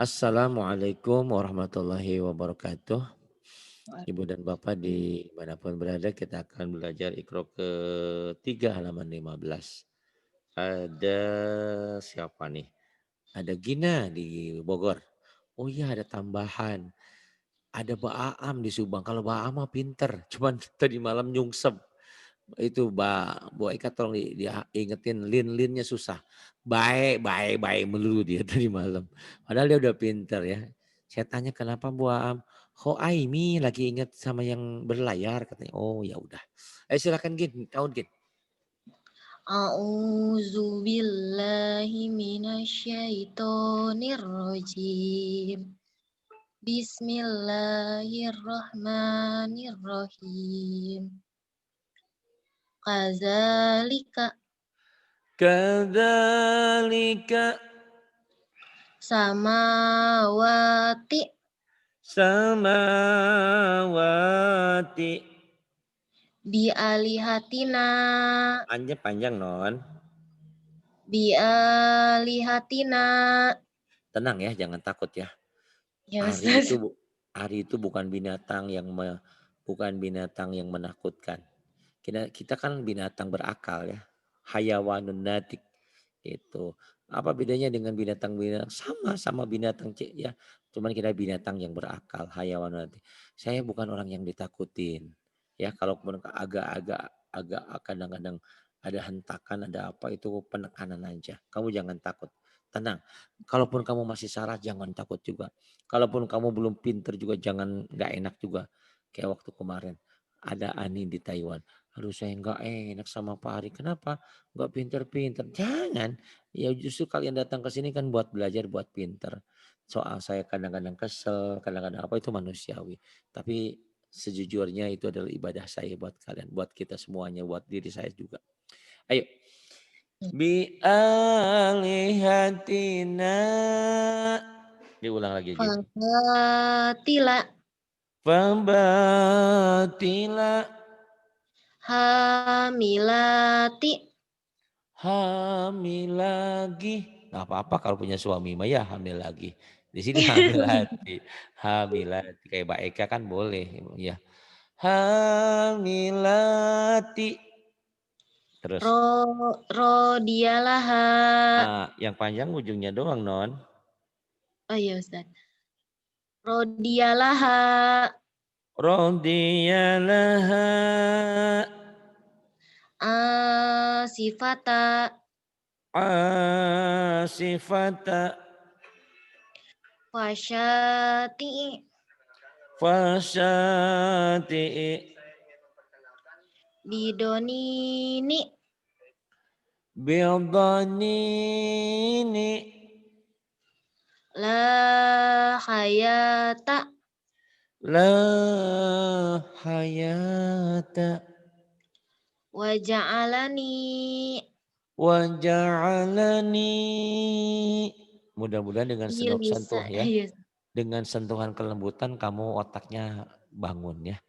Assalamualaikum warahmatullahi wabarakatuh. Ibu dan Bapak Waalaikumsalam. dimanapun berada kita akan belajar Iqra ketiga halaman 15. Ada siapa nih? Ada Gina di Bogor. Oh iya ada tambahan. Ada Baam di Subang. Kalau Baam mah pinter. Cuman tadi malam nyungsep. Itu Bu Eka tolong ingetin lin-linnya susah. Baik, baik, baik melulu dia tadi malam. Padahal dia udah pinter ya. Saya tanya kenapa Bu Aam? Ho Aimi lagi inget sama yang berlayar katanya. Oh ya udah. Silakan Gin, tahun Gin. A'udzu billahi minasyaitonir rajim. Bismillahirrahmanirrahim. Kadzalika Kadzalika samawati samawati. bialihatina Anjir panjang non. bialihatina. Tenang ya, jangan takut ya. Ya Ari Ustaz. itu ari itu bukan binatang bukan binatang yang menakutkan. Kita kan binatang berakal ya. Hayawanun natik itu. Apa bedanya dengan binatang-binatang sama binatang ya. Cuman kita binatang yang berakal, hayawanun natik. Saya bukan orang yang ditakutin. Ya, kalaupun agak kadang-kadang ada hentakan, ada apa itu penekanan aja. Kamu jangan takut. Tenang. Kalaupun kamu masih salah jangan takut juga. Kalaupun kamu belum pinter juga jangan nggak enak juga. Kayak waktu kemarin ada Ani di Taiwan. Aduh saya nggak enak sama Pak Ari. Kenapa? Nggak pinter-pinter. Jangan. Ya justru kalian datang ke sini kan buat belajar, buat pinter. Soal saya kadang-kadang kesel, kadang-kadang apa itu manusiawi. Tapi sejujurnya itu adalah ibadah saya buat kalian, buat kita semuanya, buat diri saya juga. Ayo. Bi alihatina. Diulang lagi gitu. Fabatila Fabatila hamilati. hamil lagi. Nggak apa-apa kalau punya suami mah ya hamil lagi. Di sini hamil hati. Hamil hati. Kayak Mbak Eka kan boleh. Ya. Hamilati. Terus. Ro Rodialaha. Yang panjang ujungnya doang non. Oh iya Ustaz. Rodialaha. Rodiyalaha. Sifata. Asifata. Wasyati. Fasyati'i. Bidonini. Bidhanini. La hayata. La hayata Waja'alani. wa ja'alani. Mudah-mudahan dengan Bilisa. sentuh ya. Iya. Dengan sentuhan kelembutan kamu otaknya bangun ya.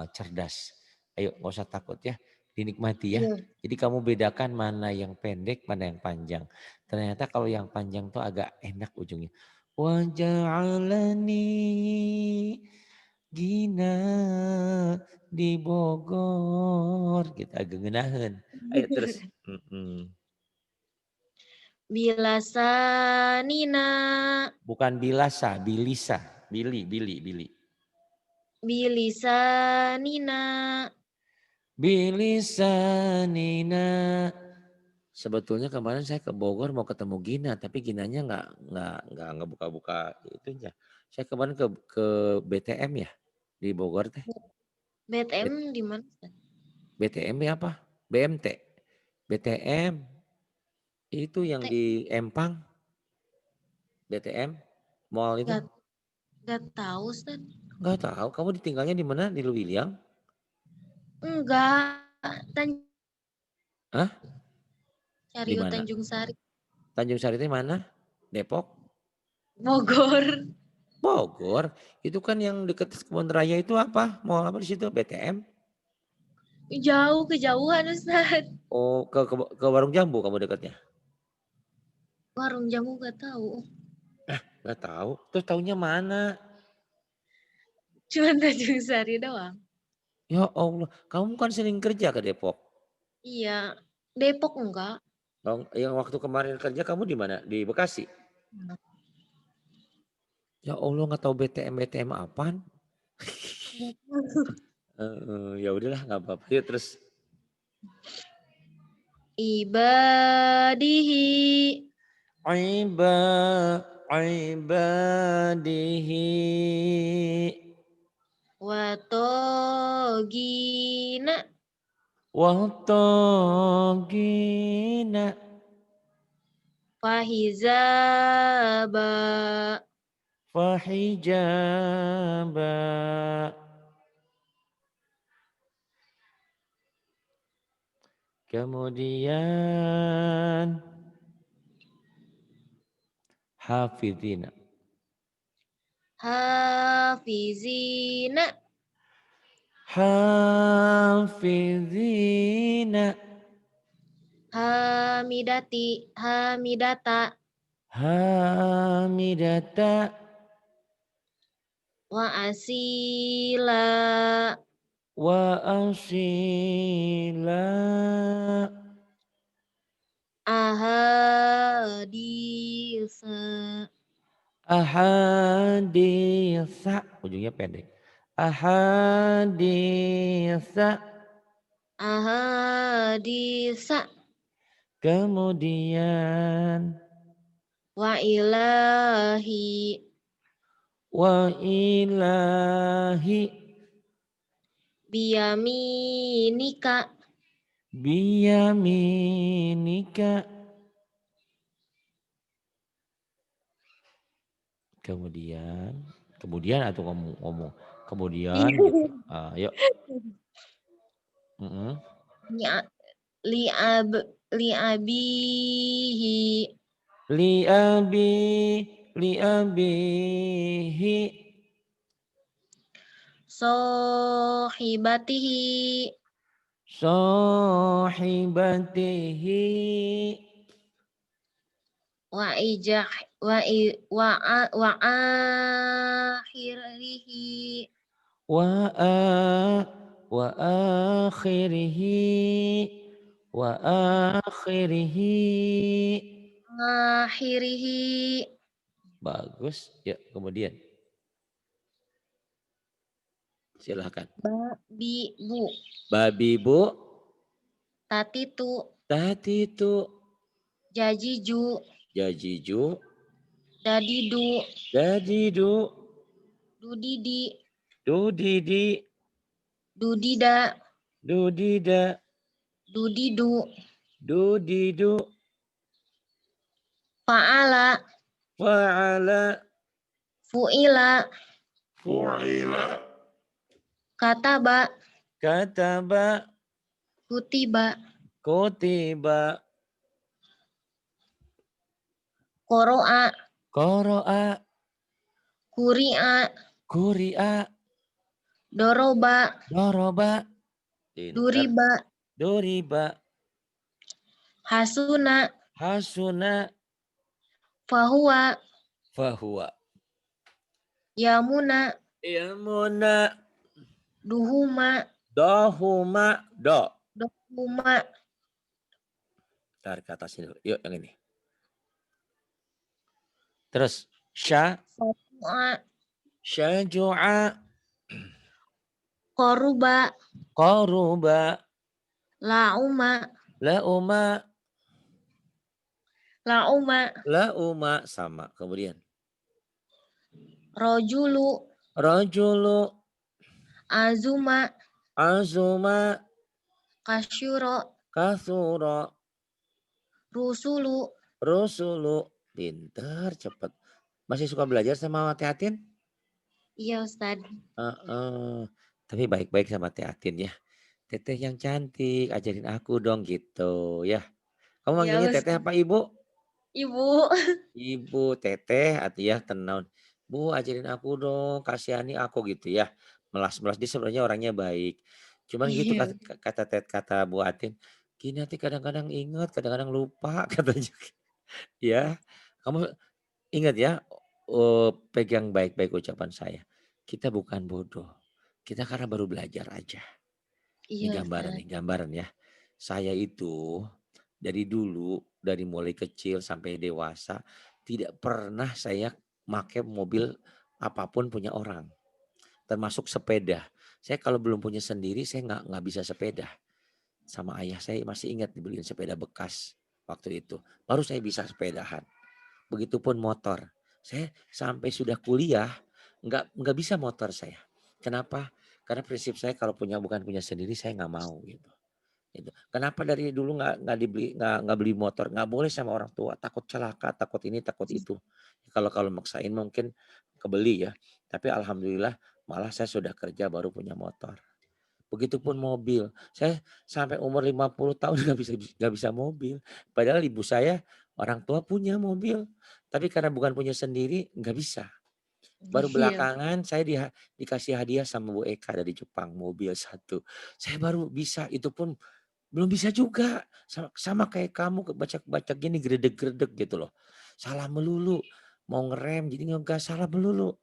Cerdas. Ayo nggak usah takut ya. Dinikmati ya. Iya. Jadi kamu bedakan mana yang pendek, mana yang panjang. Ternyata kalau yang panjang tuh agak enak ujungnya. Wa ja'alani Gina di Bogor. Gitu agak ngenahen. Ayo terus. Bilasanina. Bukan bilasa, bilisa. Bili. Bilisanina. Bilisanina. Sebetulnya kemarin saya ke Bogor mau ketemu Gina, tapi Ginanya nggak buka-buka itunya. Saya kemarin ke BTM ya di Bogor teh. BTM B- di mana Ustaz? BTM ya apa? BMT. BTM itu yang Teh, di Empang, BTM Mall itu. nggak nggak tahu Ustaz. Nggak tahu, kamu ditinggalnya di mana? Di Luwiliang? Enggak. Hah? Di Cariu mana? Tanjung Sari. Tanjung Sari itu mana? Depok? Bogor. Bogor? Itu kan yang deket Kebun Raya itu apa? Mall apa di situ? BTM? Jauh kejauhan Ustaz. Oh, ke Warung Jambu kamu dekatnya? Warung jamu nggak tahu. Nggak tahu. Terus taunya mana? Cuman Tanjung Sari doang. Ya Allah, kamu kan sering kerja ke Depok. Iya. Depok enggak? Yang waktu kemarin kerja kamu di mana? Di Bekasi? Enggak. Ya Allah nggak tahu BTM apaan. Ya udahlah nggak apa-apa. Yuk terus. Ibadihi Iba ibadihi watogina wattaqina fahizaba fahijaba. Kemudian hafidina. hafizina Hafidina. hamidata Hamidata. wa asila Wa asila. ahadisa Ahaditsa. Ujungnya pendek. Ahaditsa. ahadisa Kemudian wa ilahi wa ilahi biyaminika biyaminika. Kemudian atau ngomong kemudian gitu. Yuk. Mm-mm. Li'a- li'ab li'abihi Li abi li abihi sohibatihi sahibatihi wa ijah wa akhirihi wa a wa akhirihi wa akhirihi. akhirihi Bagus. Ya, kemudian silahkan. babi bu Babi bu tatitu tati itu jajiju jajiju dadidu dadidu dudidi dudidi dudida dudida dudidu dudidu fa'ala fa'ala fu'ila fu'ila kataba kataba kutiba kutiba qoro'a qara'a kuri'a quri'a doroba daraba. Pinter. duriba Duriba hasuna hasuna fahuwa fahuwa yamuna yamuna duhuma dahuma do. dohuma Tarik ke atas dulu. Yuk yang ini. Terus fahu'a syaju'a koruba qaruba lauma lauma lauma lauma sama. Kemudian rojulu rajulu azuma azuma kasyuro kasura rusulu rusulu. Pinter cepet. Masih suka belajar sama Teh Atin? iya Ustad Heeh. Tapi baik-baik sama Teh Atin ya. Teteh yang cantik, ajarin aku dong gitu ya. Kamu iya manggilnya Teteh Ustad apa Ibu? ibu Ibu, Teteh, atau ya tenaun. Bu, ajarin aku dong, kasihani aku gitu ya. Melas-melas dia sebenarnya orangnya baik. Cuman gitu iya kata Bu Atin. Gini nanti kadang-kadang ingat, kadang-kadang lupa katanya. Ya, kamu ingat ya. pegang baik-baik ucapan saya. Kita bukan bodoh, kita karena baru belajar aja. Ini Iya gambaran Ustad. nih, gambaran ya. Saya itu dari dulu, dari mulai kecil sampai dewasa, tidak pernah saya make mobil apapun punya orang, termasuk sepeda. Saya kalau belum punya sendiri, saya nggak bisa sepeda. Sama ayah saya masih ingat dibeliin sepeda bekas waktu itu. Baru saya bisa sepedahan. Begitupun motor. Saya sampai sudah kuliah nggak bisa motor saya. Kenapa? Karena prinsip saya kalau bukan punya sendiri saya nggak mau gitu. Gitu. Kenapa dari dulu nggak dibeli nggak beli motor, nggak boleh sama orang tua, takut celaka, takut ini, takut itu. Kalau kalau maksain mungkin kebeli ya, tapi alhamdulillah malah saya sudah kerja baru punya motor. Begitupun mobil, saya sampai umur 50 tahun nggak bisa mobil. Padahal ibu saya, orang tua punya mobil, tapi karena bukan punya sendiri nggak bisa. Baru Iya. belakangan saya dikasih hadiah sama Bu Eka dari Jepang, mobil satu. Saya baru bisa, itu pun belum bisa juga, sama kayak kamu baca gini gredeg-gredeg gitu loh. Salah melulu, mau ngerem jadi ngegas salah melulu.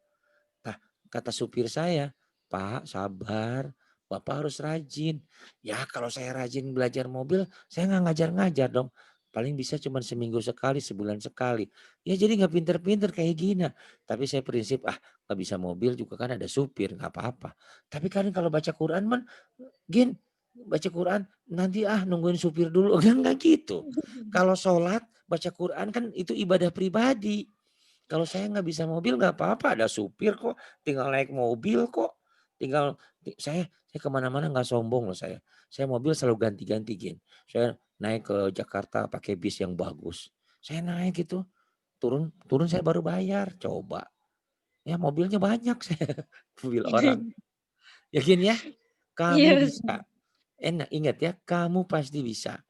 Nah, kata supir saya, "Pak sabar, Bapak harus rajin." Ya kalau saya rajin belajar mobil, saya nggak ngajar-ngajar dong. Paling bisa cuma seminggu sekali, sebulan sekali. Ya jadi nggak pinter-pinter kayak gini. Tapi saya prinsip, nggak bisa mobil juga kan ada supir, nggak apa-apa. Tapi kan kalau baca Quran man, Gin, baca Quran nanti nungguin supir dulu, kan nggak gitu. Kalau sholat, baca Quran kan itu ibadah pribadi. Kalau saya nggak bisa mobil nggak apa-apa, ada supir kok, tinggal naik mobil kok. Tinggal saya kemana-mana nggak sombong loh saya. Saya mobil selalu ganti-ganti Gin. Saya naik ke Jakarta pakai bis yang bagus. Saya naik itu, turun turun saya baru bayar, coba. Ya mobilnya banyak saya, mobil orang. Ya Gin ya, kamu Iya bisa. Ustad. Ingat ya, kamu pasti bisa.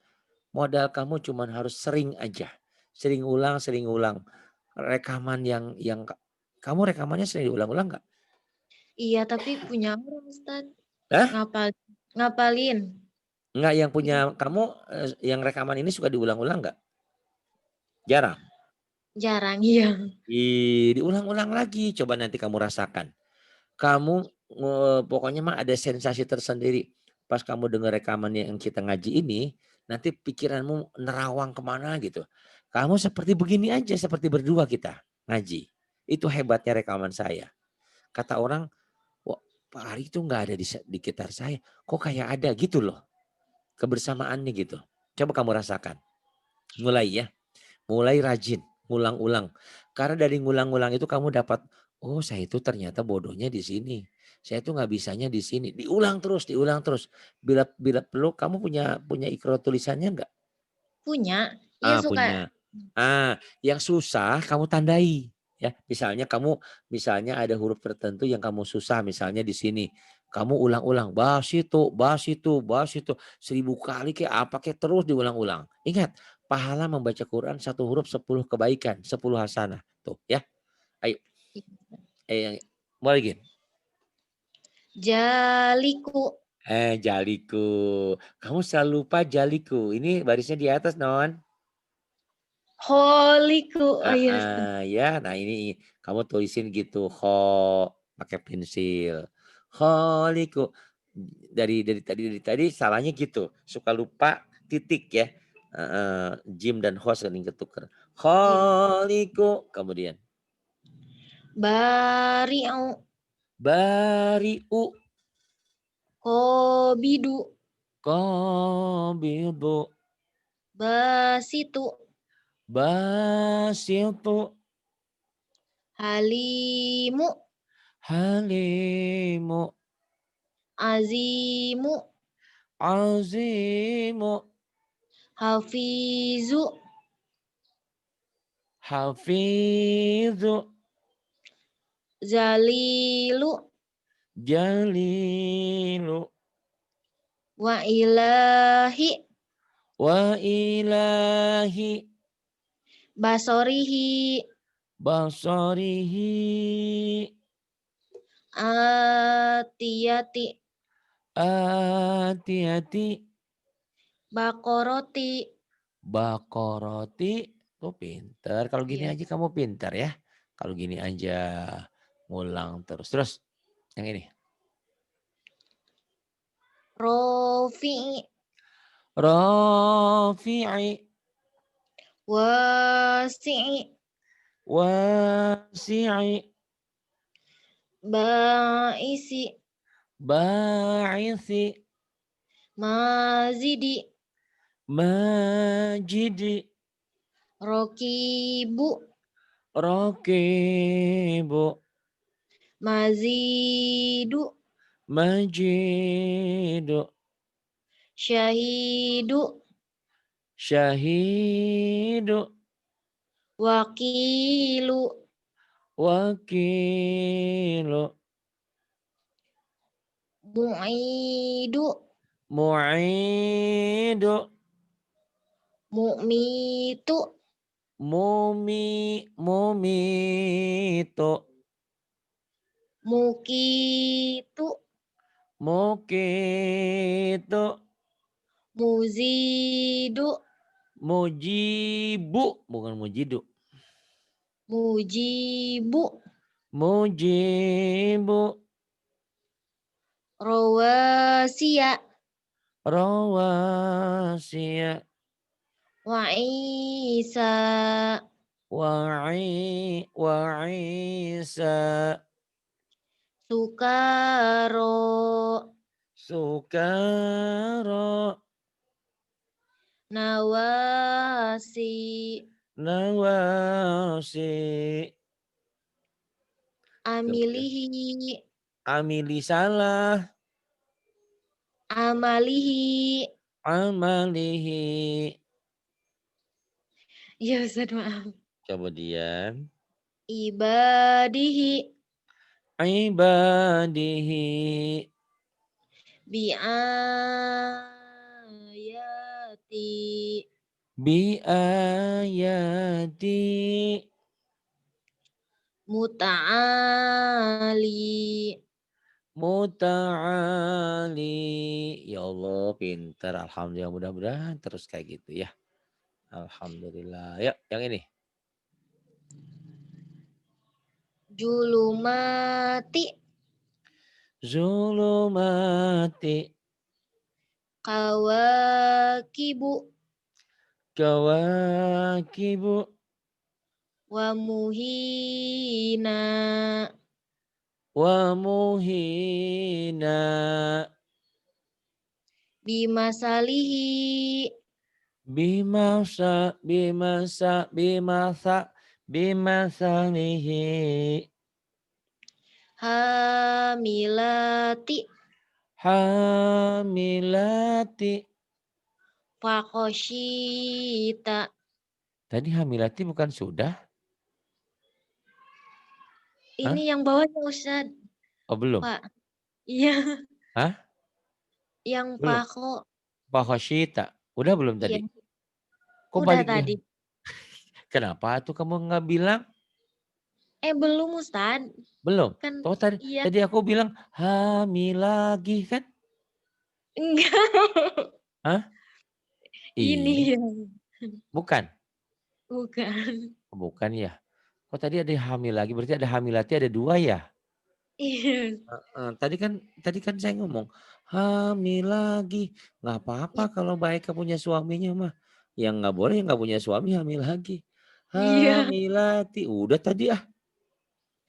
Modal kamu cuman harus sering aja. Sering ulang. Rekaman yang kamu rekamannya sering diulang-ulang nggak? Iya tapi punya orang Ustad. Hah? Ngapal ngapalin. Enggak yang punya Iya. kamu, yang rekaman ini suka diulang-ulang nggak? Jarang? Jarang, iya. Diulang-ulang lagi, coba nanti kamu rasakan. Kamu, pokoknya mah ada sensasi tersendiri. Pas kamu dengar rekaman yang kita ngaji ini, nanti pikiranmu nerawang kemana gitu. Kamu seperti begini aja, seperti berdua kita ngaji. Itu hebatnya rekaman saya. Kata orang, "Wah, Pak Ari itu nggak ada di sekitar saya, kok kayak ada?" Gitu loh, kebersamaannya gitu. Coba kamu rasakan, mulai ya. Mulai rajin, ngulang-ulang. Karena dari ngulang-ngulang itu kamu dapat, "Oh saya itu ternyata bodohnya di sini. Saya itu nggak bisanya di sini." Diulang terus, diulang terus. Bila bila perlu kamu punya punya ikro tulisannya nggak? Punya. Iya suka. Punya. Yang susah kamu tandai, ya. Misalnya ada huruf tertentu yang kamu susah, misalnya di sini. Kamu ulang-ulang, basitu, basitu, basitu. 1000 kali kayak apa kayak terus diulang-ulang. Ingat, pahala membaca Quran satu huruf 10 kebaikan, 10 hasanah. Tuh ya. Ayo, mulai Gin. Jaliku. Jaliku. Kamu selalu lupa jaliku. Ini barisnya di atas non. Holiku. Oh iya Ustad. Ya, nah ini kamu tulisin gitu, pakai pensil. Kholiku. Dari tadi salahnya gitu, suka lupa titik ya. Jim dan ho sering ketuker. Iya. Kholiku, kemudian Bari'u. bariu, Kobidu. qabidu, Basitu. basitu, Halimu. halimu, Azimu. azimu, Hafizu. hafizu, Zalilu. jalilu, Wa ilahi. wa ilahi, Basorihi. basarihi, Atiyati. atiyati, Bakoroti. bakoroti. Tuh pinter, kalau gini Iya. aja kamu pinter ya. Kalau gini aja, ngulang terus. Terus yang ini. Rofi'i. Rafi'i. Wasi'i. Wasi'i. Ba'isi. Ba'ithi. Mazidi. Majidi. Rokibu. Rakibu. Mazidu. Majidu. Syahidu. Syahidu. Wakilu. Wakilu. Mu'idu. Mu'idu. Mu'mitu. Mumitu. Mukitu. Mukitu. Muzidu. Mujibu. Bukan mujidu. Mujibu. Mujibu. Rawasiya. Rawasiya. Wa'isa. Wa'isa. Sukaro. Sukara. Nawasi. Nawasi. Kemudian Amilihi. amili salah. Amalihi. Amalihi. Ya Ustaz, maaf. Kemudian Ibadihi. ibadihi. Biayati. Biayati. Muta'ali. Muta'ali. Ya Allah, pintar. Alhamdulillah, mudah-mudahan terus kayak gitu ya. Alhamdulillah. Ya, yang ini. Julumati. Zulumati. Kawakibu. Kawakibu. Wa muhina. Wa muhina. Bimasalihi. Bimasalihi. Hamilati. Hamilati. Fakoshita. Tadi hamilati bukan sudah? Hah? Ini yang bawahnya Ustaz. Oh belum? Pak. Iya. Hah? Yang Belum. pako. Fakhashita. Udah belum Iya. tadi? Kok Udah balik tadi. ya? Kenapa tuh kamu nggak bilang? Belum Ustaz. Belum. Kan Oh tadi iya. tadi aku bilang hamil lagi kan? Enggak. Hah? Ini Iya. yang Bukan. bukan. Bukan ya. Oh tadi ada hamil lagi. Berarti ada hamilati ada dua ya? Iya. Tadi kan saya ngomong hamil lagi. Nggak apa-apa kalau baik punya suaminya mah. Yang nggak boleh yang nggak punya suami hamil lagi. Iya. Hamilati. Udah tadi ah.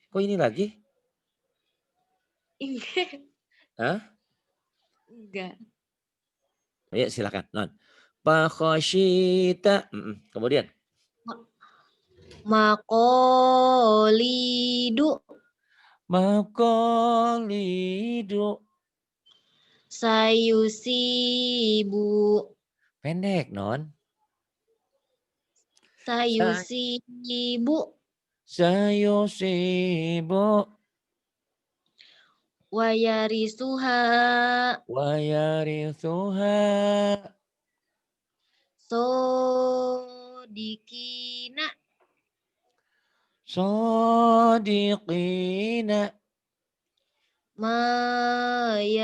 Kok ini lagi? Enggak. Hah? Enggak. Ya silakan. Non. Pakhoshita. Kemudian. Makolidu. Makolidu. Sayusibu. Pendek non. Sayusibu. Sayusibu. Wayarisuha. Wayarithuha. Sodikina. Sadiqina.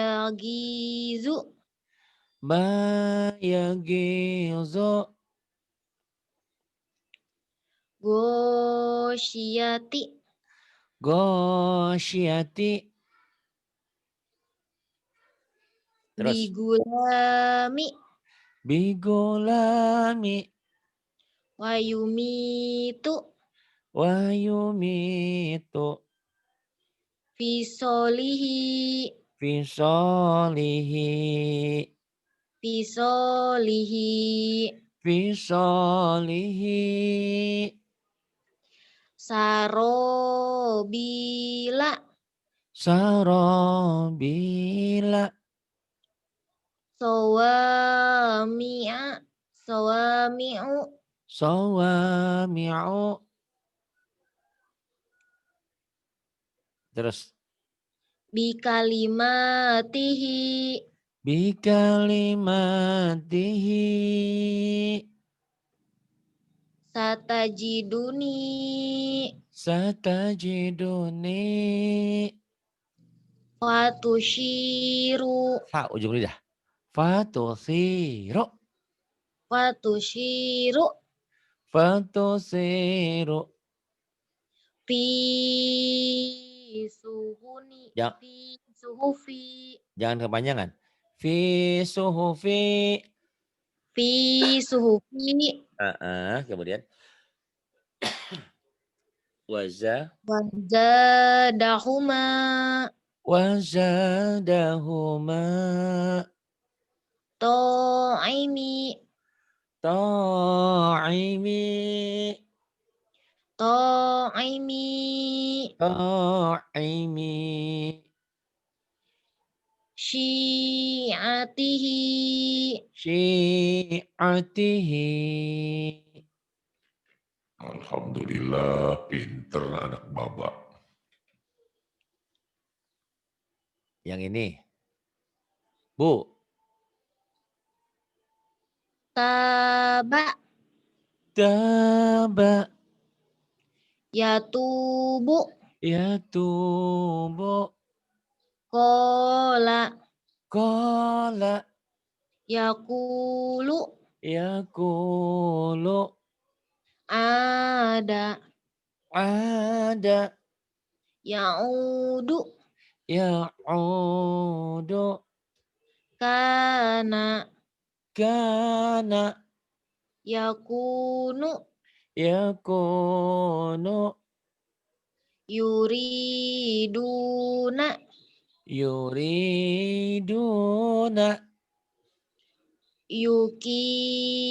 Mayagizu. Bayagizu. Gosyati. Gosyati. Terus. Bigulami. Bigulami. Wayumitu. Wayumitu. Fisolihi. Fisolihi. Fisolihi. Fisolihi. Sarobila. Sarobila. Sawami'a. Sawami'u. Sawami'u. Terus. Bikalimatihi. Bikalimatihi. Satajiduni. Satajiduni. Fatushiru. Ha, ujung lidah. Fatusiru. Fatushiru. Fatusiru. Fi suhuni. Jangan, Fi suhufi. jangan kepanjangan. Fi suhufi. Fi suhufi. Kemudian. Waza. Wajadahuma. Wazadahuma. To'imi. Ta'imi. To'imi. Ta'imi. Syi'atihi. Syi'atihi. Alhamdulillah, pinter anak Bapak. Yang ini. Bu. Taba. Taba. Yatubu. Yatubu. Kola. Kola. Yakulu. Yakulu. Ada. Ada. Yaudu. Ya'udu. Kana. Kana. Yakunu. Yakunu. Yuriduna. Yuriduna.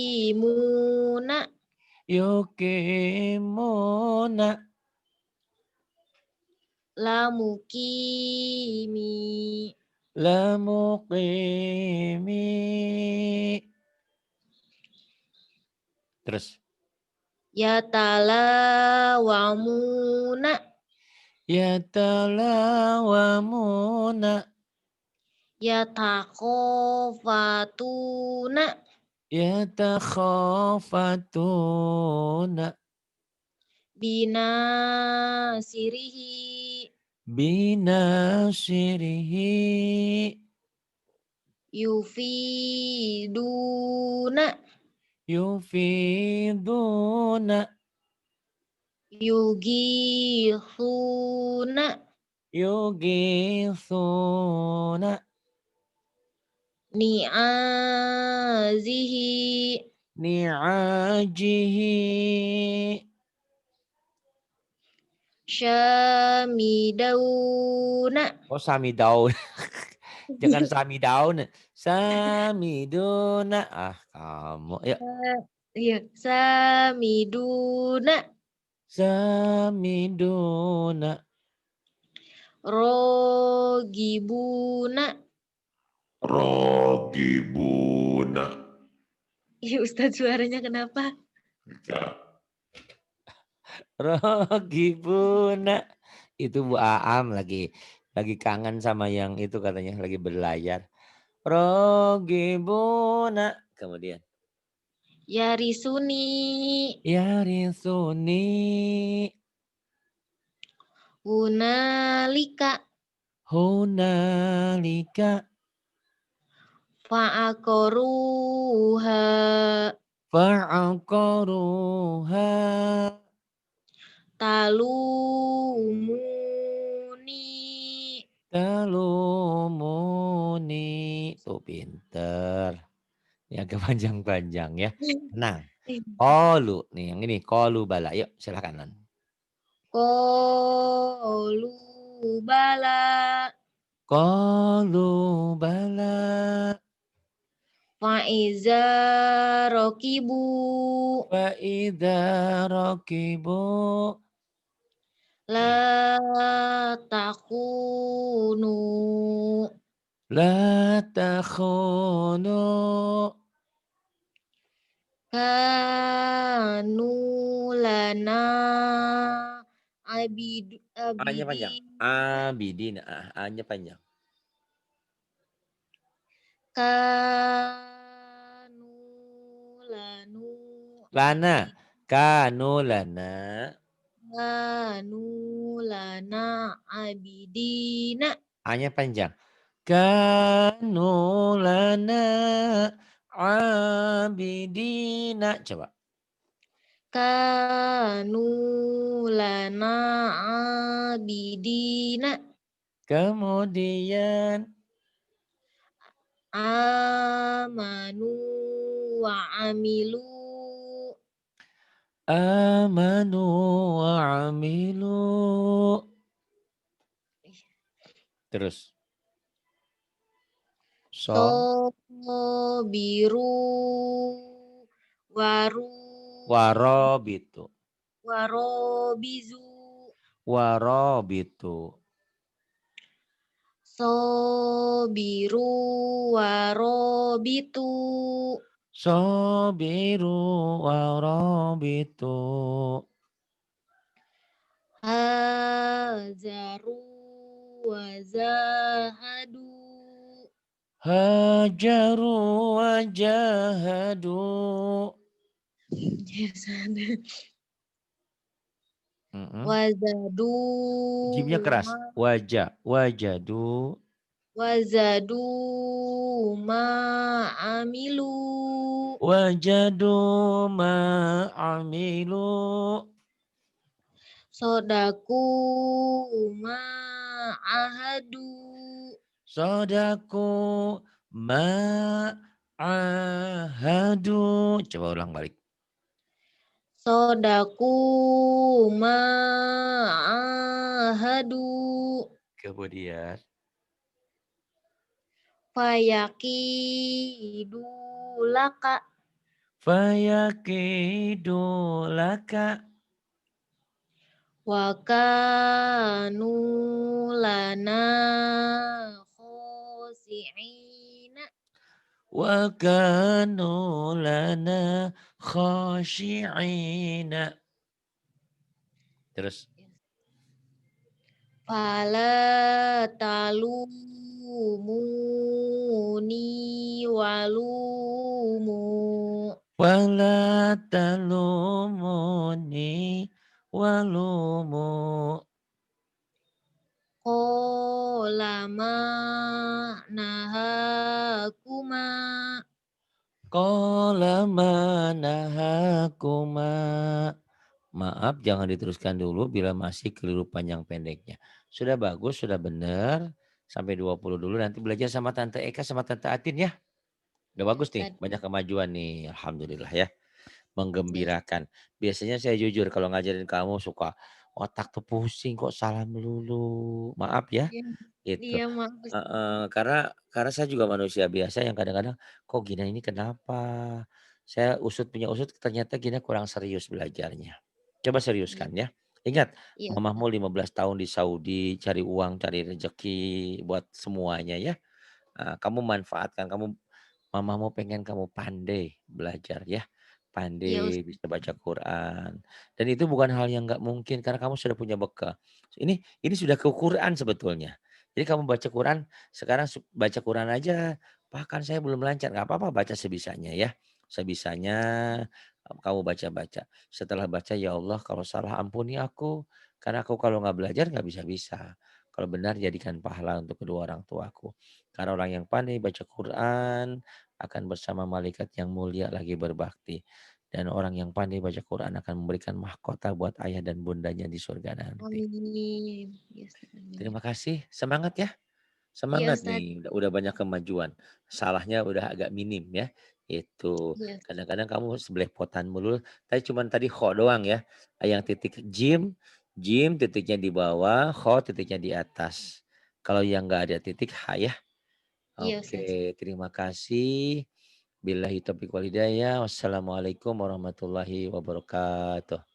Yukimuna. Yukimuna. Lamukimi. Lamuqimi. Terus. Yatalawamuna. Yatalawamuna. Yatakhofatuna. Yatakhafatuna. Binasirihi. Binasirihi. Yufiduna. Yufiduna. Yugithuna. Yugithuna. Ni'azihi. Ni'ajihi. Syamidauna. Oh, samidaun. Jangan samidaun. Samiduna. Ah, kamu. Yuk. Iya, samiduna. Samiduna. Rogibuna. Rogibuna. Iya, Ustadz, suaranya kenapa? Ya, Rogibuna. Itu Bu Aam lagi kangen sama yang itu katanya lagi berlayar. Rogibuna. Kemudian. Yarisuni. Yarisuni. Hunalika. Hunalika. Fa'akoruha. Fa'aqaruha. talumuni. Talumuni. Tuh pinter. Ini agak panjang-panjang ya. Tenang. Qalu. Nih yang ini. Qalu bala. Yuk silakan Non. Qalu bala. Qalu bala. Fa'iza rokibu. Wa idza rakibu. La takunu. La takhunu. Kanu lana abid A-nya panjang. abidi. Abidin. A-nya panjang. Kanu lanu Lana. abid. Kanu lana. Kanu lana abidina. A-nya panjang. Kanu lana abidina. Coba. Kanu lana abidina. Kemudian. Amanu wa amilu. Amanu wa amilu. Terus. So. Sobiru waru Warobitu. warobizu. Warobitu. Sobiru warobitu. Sobiru warobitu. Hazaru wazahadu. Hajaru wajahadu. Yes, ada. Mm-mm. Wazadu Jimnya keras. Wajah. Wajadu. wazadu amilu. Wajadu ma'amilu. Sodaku ahadu. Sodaku ma'ahadu. Coba ulang balik. Sodaku ahadu. Kemudian. Fayakidu laka. Fayakidu laka. Wakanu lana khosi'ina. Wa kanu lana khashi'ina. Terus. Fala talumuni walumu. Wala talumuni walumu. Qolama nahakuma. Qala manahakuma. Maaf jangan diteruskan dulu bila masih keliru panjang pendeknya. Sudah bagus, sudah benar. Sampai 20 dulu nanti belajar sama Tante Eka sama Tante Atin ya. Udah bagus nih, Ustaz. banyak kemajuan nih. Alhamdulillah ya. Ya. Menggembirakan. Biasanya saya jujur kalau ngajarin kamu suka otak tuh pusing kok salah melulu. Maaf ya. Iya, Gitu. iya maaf Ustaz. Karena saya juga manusia biasa yang kadang-kadang kok Gina ini kenapa? Saya punya usut ternyata Gina kurang serius belajarnya. Coba Iya, seriuskan ya. Ingat, iya Ustaz. mamamu 15 tahun di Saudi cari uang, cari rezeki buat semuanya ya. Kamu manfaatkan, mamamu pengen kamu pandai belajar ya. Iya Pandai Ustaz. bisa baca Quran. Dan itu bukan hal yang nggak mungkin karena kamu sudah punya bekal. Ini sudah ke Quran sebetulnya. Jadi kamu baca Quran, sekarang baca Quran aja, bahkan saya belum lancar, nggak apa-apa baca sebisanya ya. Sebisanya kamu baca-baca. Setelah baca, ya Allah kalau salah ampuni aku, karena aku kalau nggak belajar nggak bisa-bisa. Kalau benar jadikan pahala untuk kedua orang tuaku. Karena orang yang pandai baca Quran akan bersama malaikat yang mulia lagi berbakti. Dan orang yang pandai baca Quran akan memberikan mahkota buat ayah dan bundanya di surga nanti. Amin. Ya, Ustaz, amin. Terima kasih. Semangat ya. Iya, Semangat Ustaz. nih, udah banyak kemajuan. Salahnya udah agak minim ya. Itu Iya. kadang-kadang kamu sebelepotan mulu. Tadi kho doang ya. Yang titik jim, jim titiknya di bawah, kho titiknya di atas. Kalau yang nggak ada titik ha ya. Iya, Ustaz. Oke, terima kasih. Billahi taufiq wal hidayah. Wassalamualaikum warahmatullahi wabarakatuh.